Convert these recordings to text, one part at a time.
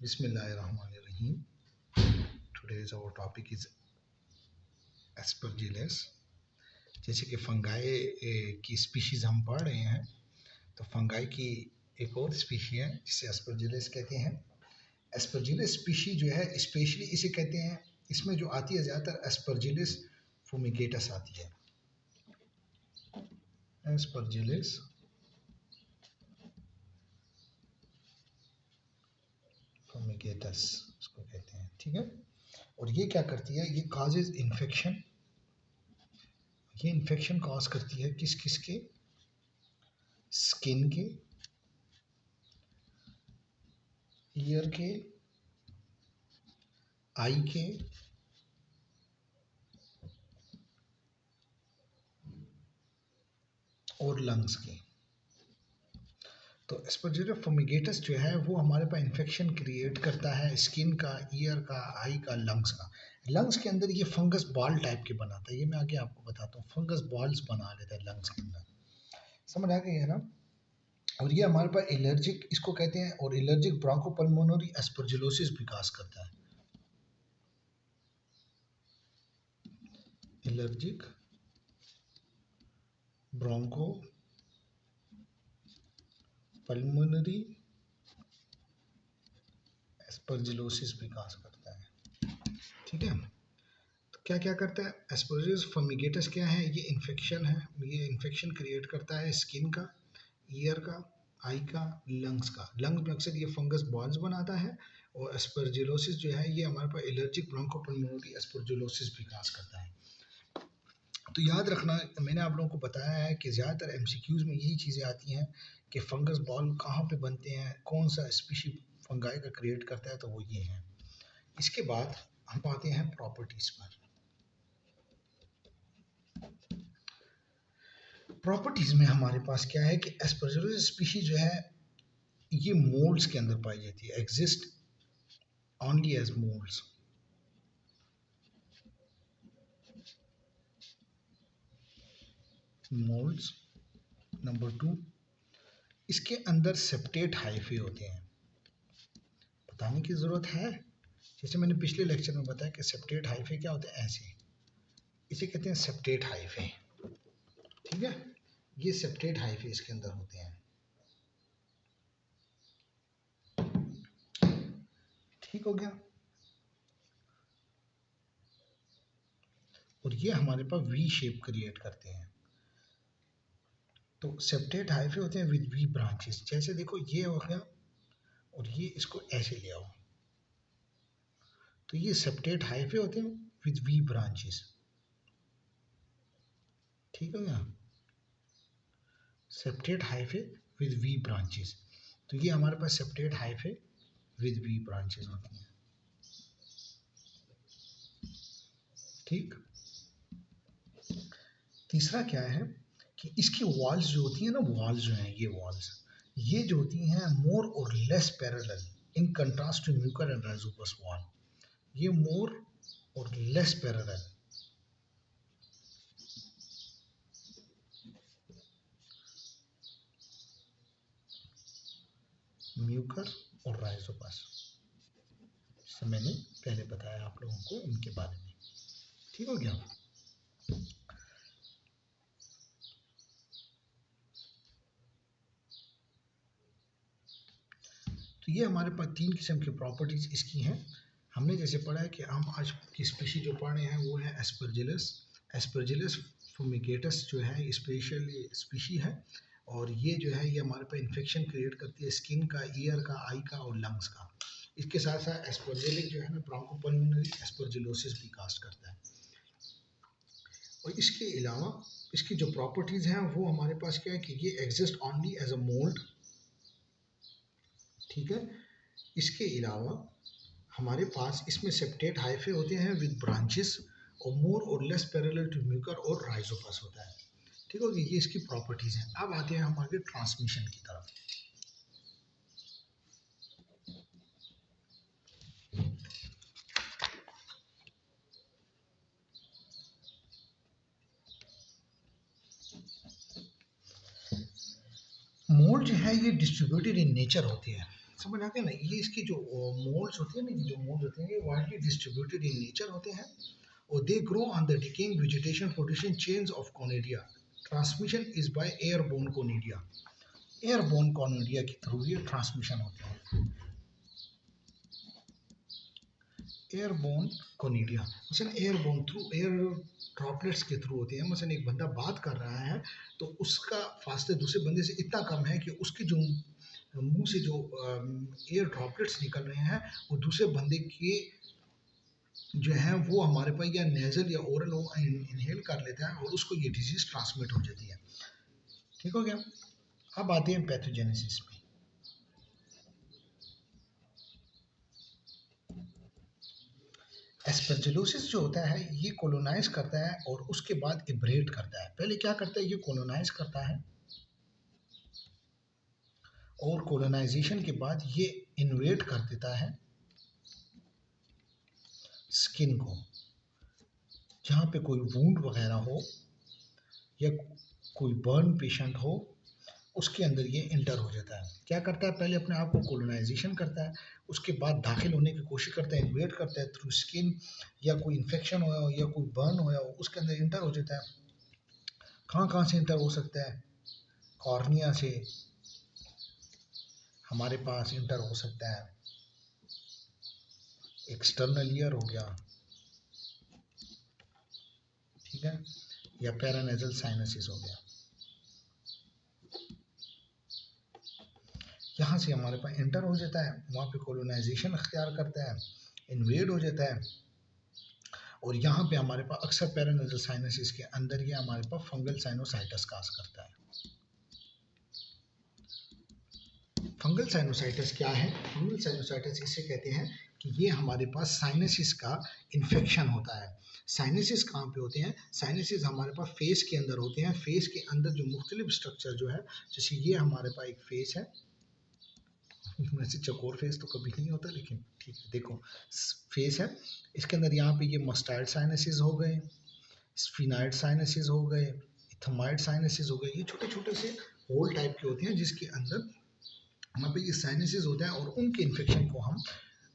Bismillahirrahmanirrahim. Today's our topic is Aspergillus. जैसे कि fungi की स्पीशीज हम पढ़ रहे हैं, तो फंगाई की एक और स्पीशी है जिसे एस्परजिलस कहते हैं। एस्परजिलस स्पीशी जो है स्पेशली इसे कहते हैं, इसमें जो आती है ज़्यादातर एस्परजिलस फुमिगेटस आती है। एस्परजिलस फुमिगेटस इसको कहते हैं, ठीक है। और ये क्या करती है, ये काजेज इन्फेक्शन, ये इन्फेक्शन कॉज करती है किस किस के, स्किन के, ईयर के, आई के, और लंग्स के। तो एस्परजिलस फुमिगेटस जो है वो हमारे पास इन्फेक्शन क्रिएट करता है स्किन का, ईयर का, आई का, लंग्स का। लंग्स के अंदर ये फंगस बॉल टाइप के बनाता है, ये मैं आगे आपको बताता हूँ। फंगस बॉल्स बना लेता है लंग्स के अंदर, समझ आ गई है ना। और ये हमारे पास एलर्जिक इसको कहते हैं, और एलर्जिक ब्रोंकोपल्मोनरी एस्परजिलोसिस विकास करता है। एलर्जिक ब्रोंको पल्मोनरी एस्परजिलोसिस विकास करता है, ठीक है। तो क्या क्या करता है एस्परजिलस फुमिगेटस, क्या है ये इन्फेक्शन है, ये इन्फेक्शन क्रिएट करता है स्किन का, ईयर का, आई का, लंग्स का। लंग्स में अक्सर ये फंगस बॉल्स बनाता है। और एस्परजिलोसिस जो है ये हमारे पास एलर्जिक ब्रोंकोपल्मोनरी एस्परजिलोसिस विकास करता है। तो याद रखना, मैंने आप लोगों को बताया है कि ज़्यादातर एमसीक्यूज़ में यही चीज़ें आती हैं कि फंगस बॉल कहाँ पे बनते हैं, कौन सा स्पीशी फंगाई का क्रिएट करता है, तो वो ये है। इसके बाद हम आते हैं प्रॉपर्टीज़ पर। प्रॉपर्टीज़ में हमारे पास क्या है कि एस्परजिलस स्पीशी जो है ये मोल्ड्स के अंदर पाई जाती है, exist only as moulds. Moulds. Number 2, इसके अंदर सेप्टेट हाइफे होते हैं। बताने की ज़रूरत है, जैसे मैंने पिछले लेक्चर में बताया कि सेप्टेट हाइफे क्या होते हैं, ऐसे इसे कहते हैं सेप्टेट हाइफे, ठीक है। ये सेप्टेट हाइफे इसके अंदर होते हैं, ठीक हो गया। और ये हमारे पास वी शेप क्रिएट करते हैं। तो सेप्टेट हाइफे होते हैं विद वी ब्रांचेस। जैसे देखो ये हो गया और ये इसको ऐसे ले आओ, तो ये सेप्टेट हाइफे होते हैं विद वी ब्रांचेस, ठीक है ना। Septate hyphae with V branches, तो ये हमारे पास septate hyphae with V branches होती हैं, ठीक। तीसरा क्या है कि इसकी वॉल्स जो होती हैं ना, वॉल्स जो हैं, ये वॉल्स ये जो होती हैं मोर और less parallel in contrast to Mucor and Rhizopus wall. ये मोर और लेस पैरेलल, म्यूकर और राइजोपस, से मैंने पहले बताया आप लोगों को इनके बारे में, ठीक हो गया। तो ये हमारे पास 3 किस्म की प्रॉपर्टीज इसकी हैं। हमने जैसे पढ़ा है कि हम आज की स्पीशी जो पढ़ रहे हैं वो है एस्परजिलस। एस्परजिलस फुमिगेटस जो है स्पेशल स्पीशी है, और ये जो है ये हमारे पास इन्फेक्शन क्रिएट करती है स्किन का, ईयर का, आई का और लंग्स का। इसके साथ साथ एस्परजिलिक जो है ना ब्रोंकोपल्मोनरी एस्परजिलोसिस भी कास्ट करता है। और इसके अलावा इसकी जो प्रॉपर्टीज़ हैं वो हमारे पास क्या है कि ये exist only as a mould, ठीक है। इसके अलावा हमारे पास इसमें सेप्टेट हाइफे होते हैं विद ब्रांचेस, और मोर और लेस पैरेलल टू म्यूकर और राइजोपस होता है, ठीक है। ये इसकी प्रॉपर्टीज हैं। अब आते हैं हम आगे ट्रांसमिशन की तरफ। मोल्ड जो है ये डिस्ट्रीब्यूटेड इन नेचर होती है, समझ आते हैं ना, ये इसकी जो मोल्स होती है ना, जो मोल्स होते हैं ये वाइडली डिस्ट्रीब्यूटेड इन नेचर होते हैं और they grow on the decaying vegetation producing chains of conidia. Transmission is by airborne conidia. Airborne conidia के थ्रू ये ट्रांसमिशन होता है। एयरबोर्न कोनिडिया मसलन एयरबोर्न थ्रू एयर ड्रॉपलेट्स के थ्रू होती है। मसलन एक बंदा बात कर रहा है तो उसका फासले दूसरे बंदे से इतना कम है कि उसकी जो मुंह से जो एयर ड्रॉपलेट्स निकल रहे हैं वो दूसरे बंदे के जो है वो हमारे पास या नेजल या ओरल वो इनहेल कर लेता है और उसको ये डिजीज ट्रांसमिट हो जाती है। ठीक हो गया। अब आते हैं पैथोजेनेसिस में। एस्परजिलोसिस जो होता है ये कोलोनाइज करता है और उसके बाद इब्रेट करता है। पहले क्या करता है, ये कोलोनाइज करता है और कोलोनाइजेशन के बाद ये इन्वेट कर देता है स्किन को। जहाँ पे कोई वूंड वगैरह हो या कोई बर्न पेशेंट हो उसके अंदर ये इंटर हो जाता है। क्या करता है, पहले अपने आप को कोलोनाइजेशन करता है, उसके बाद दाखिल होने की कोशिश करता है, इन्वेट करता है थ्रू स्किन, या कोई इन्फेक्शन होया हो या कोई बर्न होया हो उसके अंदर इंटर हो जाता है। कहाँ कहाँ से इंटर हो सकता है, कॉर्निया से हमारे पास इंटर हो सकता है, एक्सटर्नल ईयर हो गया, ठीक है, या पैरानेजल साइनसिस हो गया। यहाँ से हमारे पास इंटर हो जाता है, वहाँ पे कोलोनाइजेशन अख्तियार करता है, इन्वेड हो जाता है और यहाँ पे हमारे पास अक्सर पैरानेजल साइनसिस के अंदर ये हमारे पास फंगल साइनोसाइटिस काज करता है। फंगल साइनोसाइटिस क्या है? फंगल साइनोसाइटिस इसे कहते हैं कि ये हमारे पास साइनसिस का इन्फेक्शन होता है। साइनसिस कहाँ पे होते हैं? साइनसिस हमारे पास फेस के अंदर होते हैं। फेस के अंदर जो मुख्तलिफ स्ट्रक्चर जो है, जैसे ये हमारे पास एक फेस है, वैसे चकोर फेस तो कभी नहीं होता लेकिन ठीक है, देखो फेस है, इसके अंदर यहाँ पे ये मस्टाइड साइनसिस हो गए, स्फिनाइड साइनसिस हो गए, इथमाइड साइनसिस हो गए। ये छोटे छोटे से होल टाइप के होते हैं जिसके अंदर वहाँ पे ये साइनसिस होता है और उनके इन्फेक्शन को हम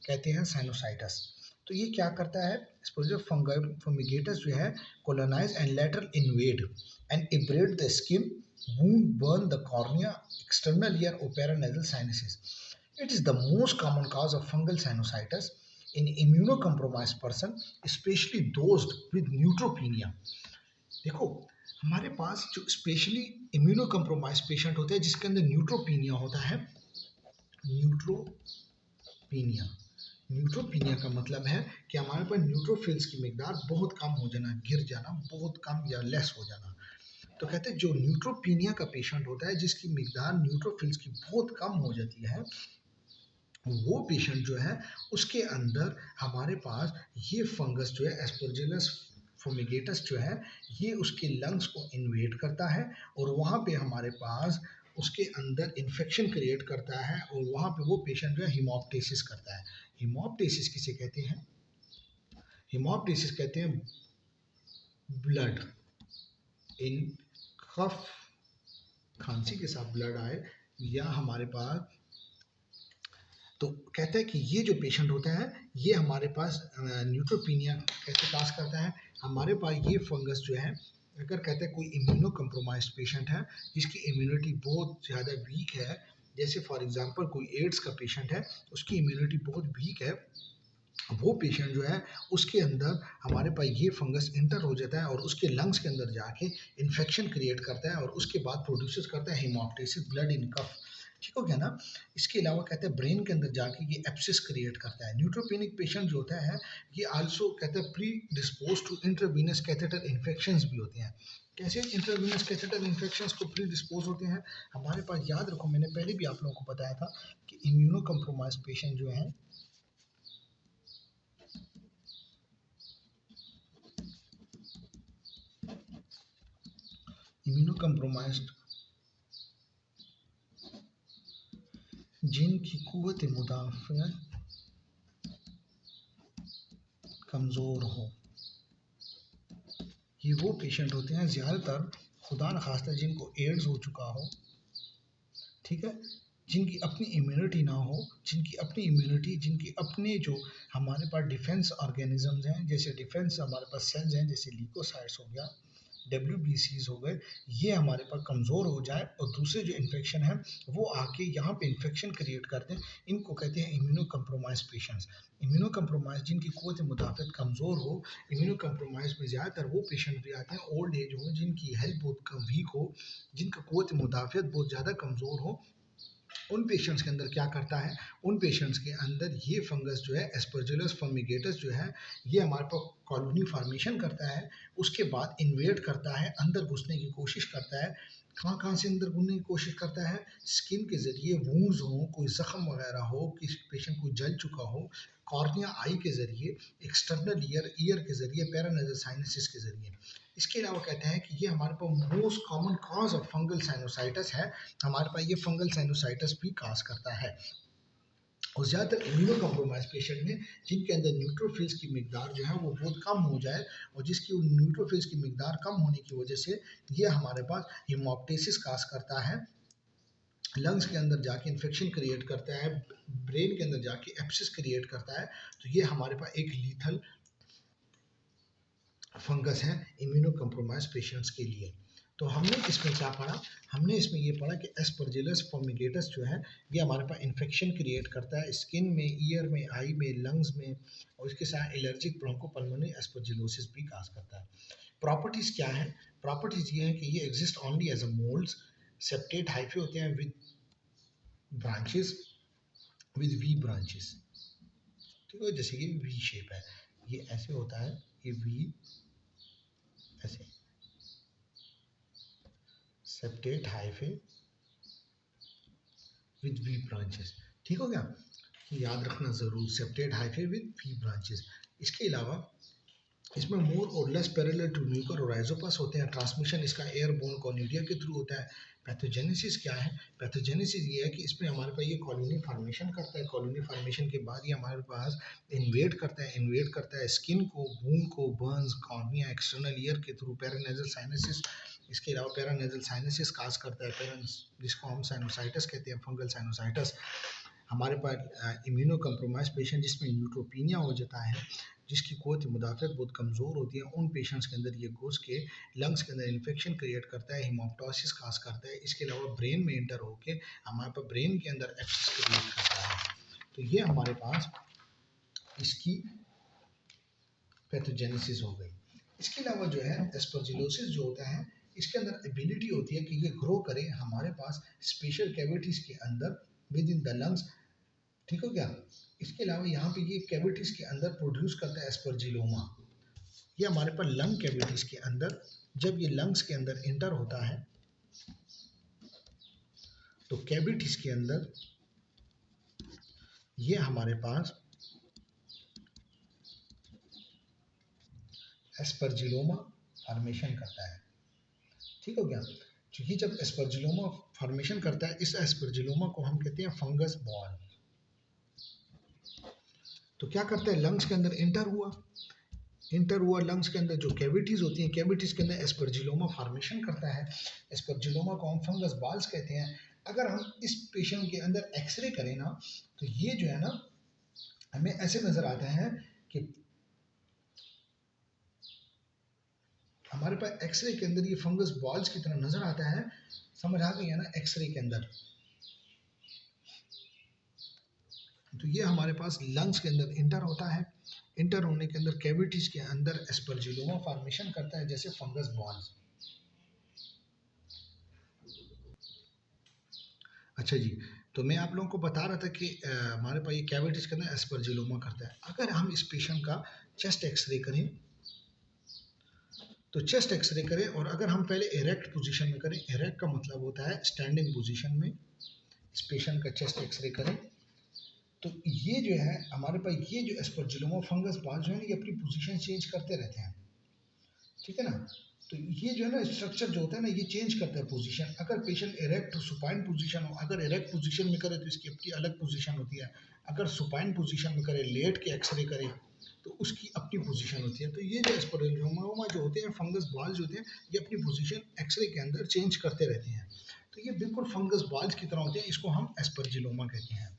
कहते हैं साइनोसाइटिस। तो ये क्या करता है, फंगिगेटस जो है colonise and lateral invade and abrade the skin, wound, burn the cornea, external ear or paranasal sinuses. It is the most common cause of fungal sinusitis in immunocompromised person, especially those with neutropenia. देखो हमारे पास जो specially इम्यूनोकम्प्रोमाइज patient होते हैं जिसके अंदर neutropenia होता है, neutropenia, neutropenia का मतलब है कि हमारे पास न्यूट्रोफिल्स की मिकदार बहुत कम हो जाना, गिर जाना, बहुत कम या लेस हो जाना। तो कहते हैं जो न्यूट्रोपीनिया का पेशेंट होता है जिसकी मिकदार न्यूट्रोफिल्स की बहुत कम हो जाती है, वो पेशेंट जो है उसके अंदर हमारे पास ये फंगस जो है एस्परजिलस फुमिगेटस जो है ये उसके लंग्स को इन्वेड करता है और वहाँ पे हमारे पास उसके अंदर इन्फेक्शन क्रिएट करता है और वहाँ पे वो पेशेंट जो है हिमोप्टेसिस करता है। हिमोप्टेसिस किसे कहते हैं? हिमोप्टेसिस कहते हैं ब्लड इन कफ, खांसी के साथ ब्लड आए या हमारे पास, तो कहते हैं कि ये जो पेशेंट होता है ये हमारे पास न्यूट्रोपीनिया कैसे काज करता है, हमारे पास ये फंगस जो है अगर कहते हैं कोई इम्यूनो कम्प्रोमाइज पेशेंट है जिसकी इम्यूनिटी बहुत ज़्यादा वीक है, जैसे फॉर एग्जांपल कोई एड्स का पेशेंट है उसकी इम्यूनिटी बहुत वीक है, वो पेशेंट जो है उसके अंदर हमारे पास ये फंगस इंटर हो जाता है और उसके लंग्स के अंदर जाके इन्फेक्शन क्रिएट करता है और उसके बाद प्रोड्यूस करता है हिमोप्टेसिस, ब्लड इन कफ। ठीक हो गया ना। इसके अलावा कहते हैं ब्रेन के अंदर जाके ये एप्सिस क्रिएट करता है। न्यूट्रोपेनिक पेशेंट जो होता है ये आल्सो कहते हैं predispose to intravenous catheter infections भी होते हैं। कैसे इंट्रावीनस कैथेटर इन्फेक्शंस को प्री डिस्पोज होते हैं? हमारे पास याद रखो, मैंने पहले भी आप लोगों को बताया था कि इम्यूनो कम्प्रोमाइज पेशेंट जो है इम्यूनो कम्प्रोमाइज्ड जिनकी कुव्वत मुदाफ़अत कमज़ोर हो, ये वो पेशेंट होते हैं ज़्यादातर खुदा न खास्ता जिनको एड्स हो चुका हो, ठीक है, जिनकी अपनी इम्यूनिटी ना हो, जिनकी अपने जो हमारे पास डिफेंस ऑर्गेनिजम्स हैं, जैसे डिफेंस हमारे पास सेल्स हैं, जैसे ल्यूकोसाइट्स हो गया, WBCs हो गए, ये हमारे पास कमज़ोर हो जाए और दूसरे जो इन्फेक्शन है वो आके यहाँ पे इन्फेक्शन क्रिएट कर दें, इनको कहते हैं immuno compromise patients. Immuno compromise जिनकी क़ुव्वत मुदाफ़त कमज़ोर हो, इम्यूनो कम्प्रोमाइज में ज़्यादातर वो पेशेंट भी आते हैं ओल्ड एज हो, जिनकी हेल्थ बहुत वीक हो, जिनका क़ुव्वत मुदाफ़त बहुत ज़्यादा कमज़ोर हो। उन पेशेंट्स के अंदर क्या करता है, उन पेशेंट्स के अंदर ये फंगस जो है एस्परजिलस फर्मिगेटस जो है, ये हमारे पास कॉलोनी फॉर्मेशन करता है, उसके बाद इन्वेड करता है, अंदर घुसने की कोशिश करता है। कहाँ कहाँ से अंदर घुसने की कोशिश करता है, स्किन के ज़रिए, वूंड्स हो, कोई ज़ख्म वगैरह हो, किसी पेशेंट को जल चुका हो, कॉर्निया आई के ज़रिए, एक्सटर्नल ईयर के ज़रिए, पैरानेजल साइनसिस के ज़रिए। इसके अलावा कहते हैं कि ये हमारे पास most common cause of fungal sinusitis है, हमारे पास ये फंगल साइनोसाइटिस भी काज करता है। और ज़्यादातर इम्यूनो कम्प्रोमाइज पेशेंट में जिनके अंदर न्यूट्रोफिल्स की मिकदार जो है वो बहुत कम हो जाए, और जिसकी न्यूट्रोफिल्स की मिकदार कम होने की वजह से ये हमारे पास हेमोप्टाइसिस काज करता है, लंग्स के अंदर जाके इन्फेक्शन क्रिएट करता है, ब्रेन के अंदर जाके एप्सिस क्रिएट करता है। तो ये हमारे पास एक लीथल फंगस है इम्यूनो कम्प्रोमाइज पेशेंट्स के लिए। तो हमने इसमें क्या पढ़ा, हमने इसमें ये पढ़ा कि एस्परजिलस फर्मिगेटस जो है ये हमारे पास इन्फेक्शन क्रिएट करता है स्किन में, ईयर में, आई में, लंग्स में, और इसके साथ एलर्जिक ब्रोंकोपल्मोनरी एस्परजिलोसिस भी काज करता है। प्रॉपर्टीज़ क्या है, प्रॉपर्टीज़ ये है कि ये exist only as a moulds, septate hyphae होते हैं with branches, with V branches, ठीक है, जैसे कि वी शेप है, ये ऐसे होता है, ये वी ऐसे, septate hyphae with V branches, ठीक हो गया, याद रखना ज़रूर, septate hyphae with V branches. इसके अलावा इसमें मोर और लेस पैरेलल टू म्यूकर और राइजोपस होते हैं, ट्रांसमिशन इसका एयरबोर्न कॉनिडिया के थ्रू होता है। पैथोजेनेसिस क्या है, पैथोजेनेसिस ये है कि इसमें हमारे पास ये कॉलोनी फॉर्मेशन करता है, कॉलोनी फॉर्मेशन के बाद ये हमारे पास इन्वेड करता है स्किन को, वूंड को, बर्न्स, कॉर्निया, एक्सटर्नल ईयर के थ्रू, पैरानेजल साइनसिस, इसके अलावा पैरानेजल साइनसिस काज करता है, जिसको हम साइनोसाइटिस कहते हैं, फंगल साइनोसाइटिस। हमारे पास इम्यूनो कम्प्रोमाइज पेशेंट जिसमें न्यूट्रोपीनिया हो जाता है, जिसकी क़ुव्वत मुदाफ़त बहुत कमज़ोर होती है, उन पेशेंट्स के अंदर ये घुस के लंग्स के अंदर इन्फेक्शन क्रिएट करता है, हेमोप्टाइसिस काज करता है। इसके अलावा ब्रेन में इंटर होके हमारे पास ब्रेन के अंदर एब्सेस क्रिएट करता है। तो ये हमारे पास इसकी पैथोजेनेसिस हो गई। इसके अलावा जो है एस्परजिलोसिस जो होता है, इसके अंदर एबिलिटी होती है कि ये ग्रो करे हमारे पास स्पेशल कैविटीज़ के अंदर विद इन द लंग्स, ठीक हो गया। इसके अलावा यहाँ पे ये कैविटीज़ के अंदर प्रोड्यूस करता है एस्परजिलोमा, ये हमारे पास लंग कैविटीज़ के अंदर, जब ये लंग्स के अंदर इंटर होता है तो कैविटीज़ के अंदर ये हमारे पास एस्परजिलोमा फॉर्मेशन करता है, ठीक हो गया। क्योंकि जब एस्परजिलोमा फॉर्मेशन करता है, इस एस्परजिलोमा को हम कहते हैं फंगस बॉल। तो क्या करता है, लंग्स के अंदर इंटर हुआ लंग्स के अंदर जो कैविटीज़ होती हैं, कैविटीज़ के अंदर एस्परजिलोमा फॉर्मेशन करता है, एस्परजिलोमा को हम फंगस बॉल्स कहते हैं। अगर हम इस पेशेंट के अंदर एक्सरे करें ना, तो ये जो है ना हमें ऐसे नज़र आता है कि हमारे पास एक्सरे के अंदर ये फंगस बॉल्स की तरह नज़र आता है, समझ आ गई है ना, एक्सरे के अंदर। तो ये हमारे पास लंग्स के अंदर इंटर होता है, इंटर होने के अंदर कैविटीज़ के अंदर एस्परजिलोमा फॉर्मेशन करता है जैसे फंगस बॉल्स। अच्छा जी, तो मैं आप लोगों को बता रहा था कि हमारे पास ये कैविटीज़ के अंदर एस्परजिलोमा करता है। अगर हम इस पेशेंट का चेस्ट एक्सरे करें, तो चेस्ट एक्सरे करें और अगर हम पहले इरेक्ट पोजीशन में करें, इरेक्ट का मतलब होता है स्टैंडिंग पोजीशन में इस पेशेंट का चेस्ट एक्सरे करें, तो ये जो है हमारे पास ये जो एस्परजिलोमा फंगस बॉल जो है ये अपनी पोजीशन चेंज करते रहते हैं, ठीक है ना। तो ये जो है ना स्ट्रक्चर जो होता है ना ये चेंज करता है पोजीशन। अगर पेशेंट इरेक्ट सुपाइन पोजीशन हो, अगर इरेक्ट पोजीशन में करे तो इसकी अपनी अलग पोजीशन होती है, अगर सुपाइन पोजीशन में करे, लेट के एक्सरे करे तो उसकी अपनी पोजीशन होती है। तो ये जो एस्परजिलोमा जो होते हैं फंगस बॉल जो होते हैं ये अपनी पोजीशन एक्सरे के अंदर चेंज करते रहते हैं। तो ये बिल्कुल फंगस बॉल्स की तरह होते हैं, इसको हम एस्परजिलोमा कहते हैं।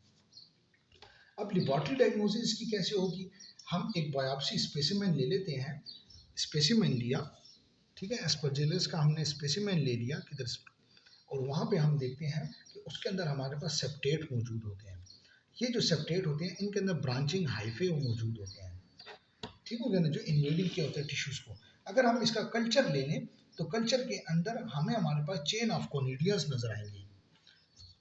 अब लेबोरेटरी डायग्नोसिस इसकी कैसे होगी? हम एक बायोप्सी स्पेसिमेन ले लेते हैं, स्पेसिमेन लिया, ठीक है, एस्परजिलस का हमने स्पेसिमेन ले लिया किधर से, और वहाँ पे हम देखते हैं कि उसके अंदर हमारे पास सेप्टेट मौजूद होते हैं। ये जो सेप्टेट होते हैं इनके अंदर ब्रांचिंग हाइफे मौजूद होते हैं, ठीक हो गया ना, जो इन्वेडिंग किया होता है टिश्यूज को। अगर हम इसका कल्चर ले लें तो कल्चर के अंदर हमारे पास चेन ऑफ कोनिडियाज नजर आएंगे।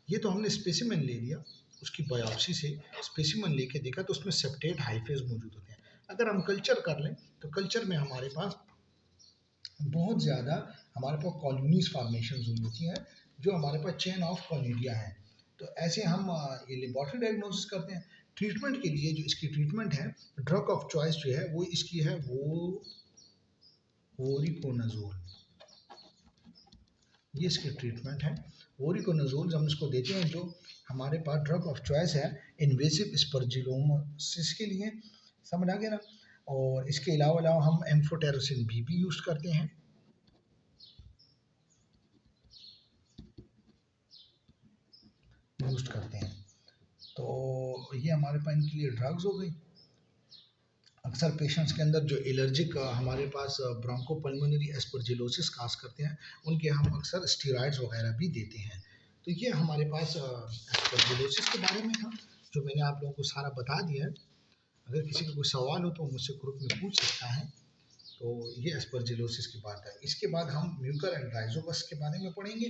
ये तो हमने स्पेसिमेन ले लिया, उसकी बायोप्सी से स्पेसिमेन लेके देखा तो उसमें सेप्टेट हाइफेज मौजूद होते हैं। अगर हम कल्चर कर लें तो कल्चर में हमारे पास बहुत ज़्यादा हमारे पास कॉलोनीज फॉर्मेशन हुई होती हैं, जो हमारे पास चेन ऑफ कॉनिडिया है। तो ऐसे हम ये लेबोरेटरी डायग्नोसिस करते हैं। ट्रीटमेंट के लिए जो इसकी ट्रीटमेंट है, ड्रग ऑफ चॉइस जो है वो इसकी है वो वोरिकोनाजोल, ये इसकी ट्रीटमेंट है। वोरिकोनाजोल हम इसको देते हैं, जो हमारे पास ड्रग ऑफ चॉइस है इन्वेसिव स्पर्जिलोसिस के लिए, समझ आ गया ना। और इसके अलावा हम एम्फोटेरोसिन भी यूज़ करते हैं। यूज करते हैं तो ये हमारे पास इनके लिए ड्रग्स हो गई। अक्सर पेशेंट्स के अंदर जो एलर्जिक हमारे पास ब्रोंकोपल्मोनरी एस्परजिलोसिस काज करते हैं, उनके हम अक्सर स्टीरॉइड्स वगैरह भी देते हैं। तो ये हमारे पास एस्परजिलोसिस के बारे में था, जो मैंने आप लोगों को सारा बता दिया है। अगर किसी का कोई सवाल हो तो मुझसे ग्रुप में पूछ सकता है। तो ये एस्परजिलोसिस की बात है। इसके बाद हम म्यूकर एंड राइजोपस के बारे में पढ़ेंगे।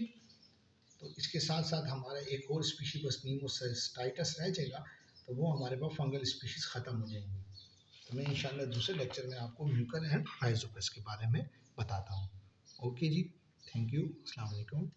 तो इसके साथ साथ हमारा एक और स्पीशी बस नीमोसिस्टाइटस रह जाएगा, तो वो हमारे पास फंगल स्पीशीज खत्म हो जाएंगी। तो मैं इंशाल्लाह दूसरे लेक्चर में आपको म्यूकर एंड राइजोपस के बारे में बताता हूँ। ओके जी, थैंक यू, अस्सलाम वालेकुम।